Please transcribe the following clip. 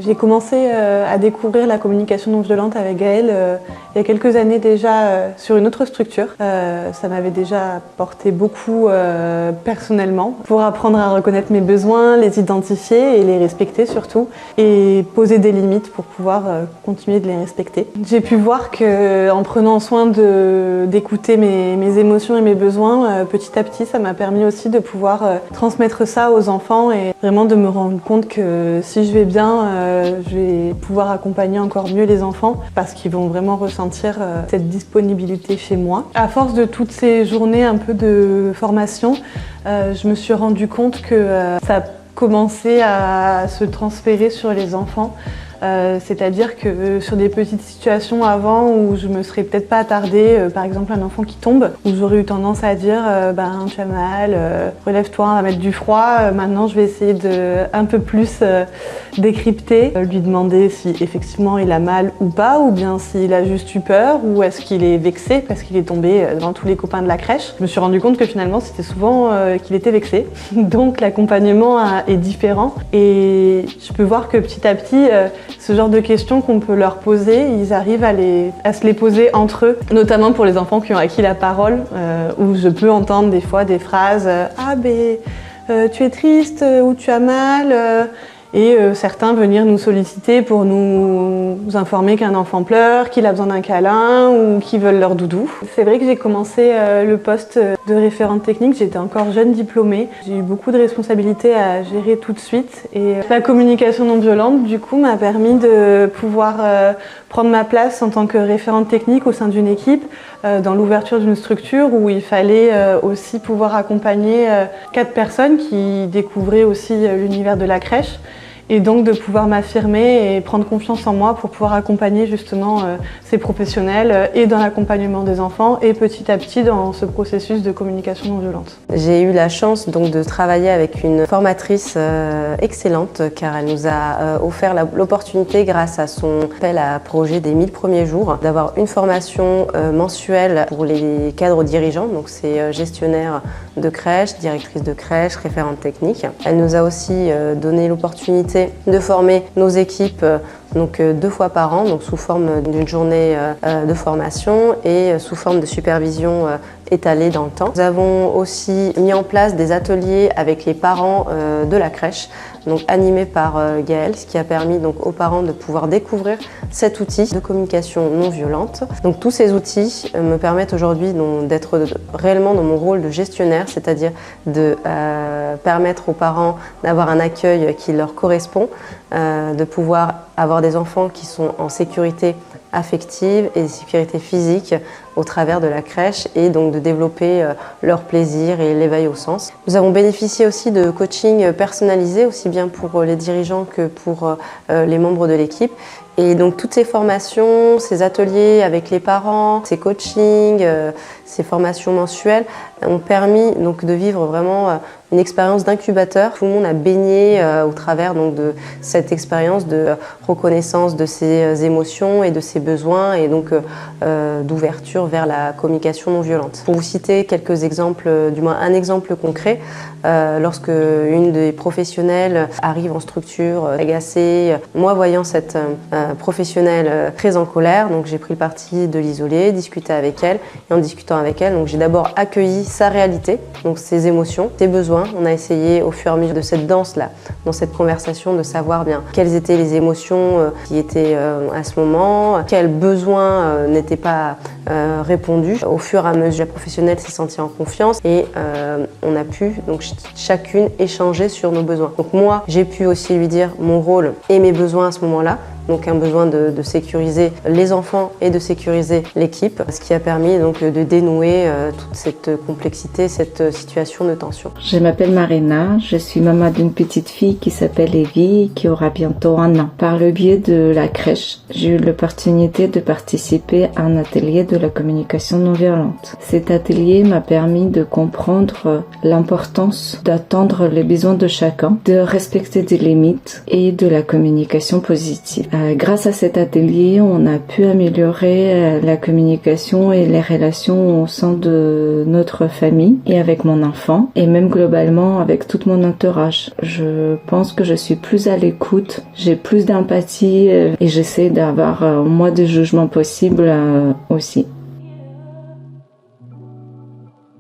J'ai commencé à découvrir la communication non violente avec Gaëlle il y a quelques années déjà sur une autre structure. Ça m'avait déjà apporté beaucoup personnellement pour apprendre à reconnaître mes besoins, les identifier et les respecter surtout et poser des limites pour pouvoir continuer de les respecter. J'ai pu voir qu'en prenant soin d'écouter mes émotions et mes besoins, petit à petit ça m'a permis aussi de pouvoir transmettre ça aux enfants et vraiment de me rendre compte que si je vais bien, je vais pouvoir accompagner encore mieux les enfants parce qu'ils vont vraiment ressentir cette disponibilité chez moi. À force de toutes ces journées un peu de formation, je me suis rendu compte que ça commençait à se transférer sur les enfants. C'est-à-dire que sur des petites situations avant où je me serais peut-être pas attardée, par exemple un enfant qui tombe, où j'aurais eu tendance à dire tu as mal, relève-toi, on va mettre du froid. Maintenant je vais essayer de un peu plus décrypter, lui demander si effectivement il a mal ou pas, ou bien s'il a juste eu peur, ou est-ce qu'il est vexé parce qu'il est tombé devant tous les copains de la crèche. Je me suis rendu compte que finalement c'était souvent qu'il était vexé, donc l'accompagnement est différent et je peux voir que petit à petit ce genre de questions qu'on peut leur poser, ils arrivent à se les poser entre eux, notamment pour les enfants qui ont acquis la parole, où je peux entendre des fois des phrases « Ah ben, tu es triste ou tu as mal ?» et certains venir nous solliciter pour nous informer qu'un enfant pleure, qu'il a besoin d'un câlin ou qu'ils veulent leur doudou. C'est vrai que j'ai commencé le poste de référente technique, j'étais encore jeune diplômée. J'ai eu beaucoup de responsabilités à gérer tout de suite et la communication non violente du coup m'a permis de pouvoir prendre ma place en tant que référente technique au sein d'une équipe dans l'ouverture d'une structure où il fallait aussi pouvoir accompagner 4 personnes qui découvraient aussi l'univers de la crèche. Et donc de pouvoir m'affirmer et prendre confiance en moi pour pouvoir accompagner justement ces professionnels et dans l'accompagnement des enfants et petit à petit dans ce processus de communication non violente. J'ai eu la chance donc de travailler avec une formatrice excellente car elle nous a offert l'opportunité grâce à son appel à projet des 1000 premiers jours d'avoir une formation mensuelle pour les cadres dirigeants, donc c'est gestionnaire de crèche, directrice de crèche, référente technique. Elle nous a aussi donné l'opportunité de former nos équipes donc 2 fois par an, donc sous forme d'une journée de formation et sous forme de supervision étalée dans le temps. Nous avons aussi mis en place des ateliers avec les parents de la crèche, donc animés par Gaëlle, ce qui a permis donc aux parents de pouvoir découvrir cet outil de communication non violente. Donc tous ces outils me permettent aujourd'hui d'être réellement dans mon rôle de gestionnaire, c'est-à-dire de permettre aux parents d'avoir un accueil qui leur correspond, de pouvoir avoir des enfants qui sont en sécurité affective et sécurité physique au travers de la crèche et donc de développer leur plaisir et l'éveil au sens. Nous avons bénéficié aussi de coaching personnalisé aussi bien pour les dirigeants que pour les membres de l'équipe. Et donc toutes ces formations, ces ateliers avec les parents, ces coachings, ces formations mensuelles ont permis donc de vivre vraiment une expérience d'incubateur. Tout le monde a baigné au travers donc de cette expérience de reconnaissance de ses émotions et de ses besoins et donc d'ouverture vers la communication non violente. Pour vous citer quelques exemples, du moins un exemple concret, lorsque une des professionnelles arrive en structure agacée, moi voyant cette professionnelle très en colère, donc j'ai pris le parti de l'isoler, discuter avec elle et en discutant avec elle, donc j'ai d'abord accueilli sa réalité, donc ses émotions, ses besoins. On a essayé au fur et à mesure de cette danse-là, dans cette conversation, de savoir bien quelles étaient les émotions qui étaient à ce moment, quels besoins n'étaient pas répondus. Au fur et à mesure, la professionnelle s'est sentie en confiance et on a pu donc chacune échanger sur nos besoins. Donc moi, j'ai pu aussi lui dire mon rôle et mes besoins à ce moment-là. Donc un besoin de sécuriser les enfants et de sécuriser l'équipe, ce qui a permis donc de dénouer toute cette complexité, cette situation de tension. Je m'appelle Marina, je suis maman d'une petite fille qui s'appelle Evie et qui aura bientôt 1 an. Par le biais de la crèche, j'ai eu l'opportunité de participer à un atelier de la communication non violente. Cet atelier m'a permis de comprendre l'importance d'attendre les besoins de chacun, de respecter des limites et de la communication positive. Grâce à cet atelier, on a pu améliorer la communication et les relations au sein de notre famille et avec mon enfant et même globalement avec tout mon entourage. Je pense que je suis plus à l'écoute, j'ai plus d'empathie et j'essaie d'avoir moins de jugement possible aussi.